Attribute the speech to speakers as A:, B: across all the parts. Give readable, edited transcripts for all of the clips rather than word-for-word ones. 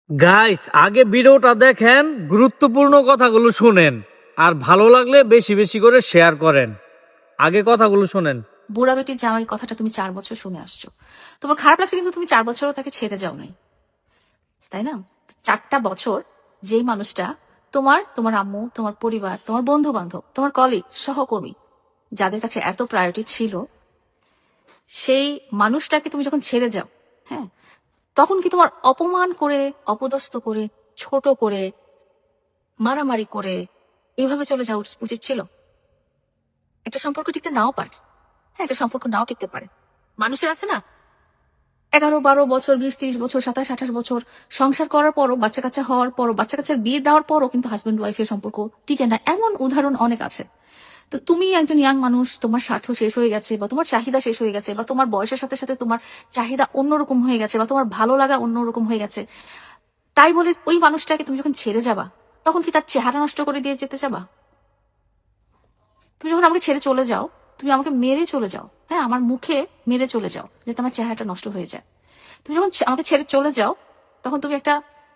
A: Guys, আগে ভিডিওটা দেখেন, গুরুত্বপূর্ণ কথাগুলো শুনেন, আর ভালো লাগলে বেশি বেশি করে শেয়ার করেন। আগে কথাগুলো শুনেন।
B: বুড়া বেটির জামাই কথাটা তুমি 4 বছর শুনে আসছো। তোমার খারাপ লাগছে, কিন্তু তুমি 4 বছরও তাকে ছেড়ে যাও নাই, তাই না? 4টা বছর যেই মানুষটা তোমার তোমার আম্মু, তোমার পরিবার, তোমার বন্ধু বান্ধব, তোমার কলিগ, সহকর্মী, যাদের কাছে এত প্রায়োরিটি ছিল, সেই মানুষটাকে তুমি যখন ছেড়ে যাও, হ্যাঁ, তখন কি তোমার অপমান করে, অপদস্থ করে, ছোট করে, মারামারি করে এইভাবে চলে যাওয়া উচিত ছিল? একটা সম্পর্ক টিকতে নাও পারে। হ্যাঁ, একটা সম্পর্ক নাও টিকতে পারে। মানুষের আছে না, 11-12 বছর, 20-30 বছর, 27-28 বছর সংসার করার পরও, বাচ্চা কাচ্চা হওয়ার পরও, বাচ্চা কাচ্চার বিয়ে দেওয়ার পরও কিন্তু হাজবেন্ড ওয়াইফের সম্পর্ক টিকে না, এমন উদাহরণ অনেক আছে। তো তুমি একজন ইয়াং মানুষ, তোমার স্বার্থ শেষ হয়ে গেছে, বা তোমার চাহিদা শেষ হয়ে গেছে, বা তোমার বয়সের সাথে সাথে তোমার চাহিদা অন্যরকম হয়ে গেছে, বা তোমার ভালো লাগা অন্যরকম হয়ে গেছে, তাই বলে ওই মানুষটাকে তুমি যখন ছেড়ে যাবা, তখন কি তার চেহারা নষ্ট করে দিয়ে যেতে যাবা? তুমি যখন আমাকে ছেড়ে চলে যাও, তুমি আমাকে মেরে চলে যাও, হ্যাঁ, আমার মুখে মেরে চলে যাও, যাতে আমার চেহারাটা নষ্ট হয়ে যায়। তুমি যখন আমাকে ছেড়ে চলে যাও, তখন তুমি একটা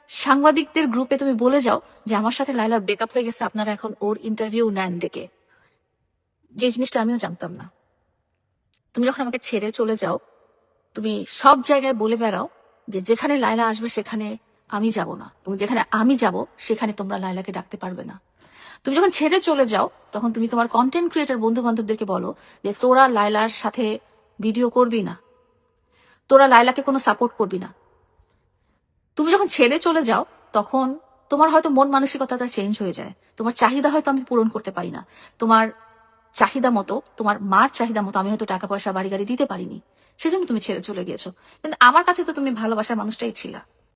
B: সাংবাদিকদের গ্রুপে তুমি বলে যাও যে আমার সাথে লাইলার ব্রেকআপ হয়ে গেছে, আপনারা এখন ওর ইন্টারভিউ নেন ডেকে। যে জিনিসটা আমিও জানতাম না। তুমি যখন আমাকে ছেড়ে চলে যাও, তুমি সব জায়গায় বলে বেড়াও যে যেখানে লাইলা আসবে সেখানে আমি যাব না, এবং যেখানে আমি যাব সেখানে তোমরা লাইলাকে ডাকতে পারবে না। তুমি যখন ছেড়ে চলে যাও, তখন তুমি তোমার কন্টেন্ট ক্রিয়েটর বন্ধু বান্ধবদেরকে বলো যে তোরা লাইলার সাথে ভিডিও করবি না, তোরা লাইলাকে কোনো সাপোর্ট করবি না। তুমি যখন ছেড়ে চলে যাও, তখন তোমার হয়তো মন মানসিকতাটা চেঞ্জ হয়ে যায়, তোমার চাহিদা হয়তো আমি পূরণ করতে পারি না, তোমার চাহিদা মতো, তোমার মার চাহিদা মতো আমি হয়তো টাকা পয়সা বাড়ি গাড়ি দিতে পারিনি, সেজন্য তুমি ছেড়ে চলে গিয়েছো। কিন্তু আমার কাছে তো তুমি ভালোবাসার মানুষটাই ছিলা।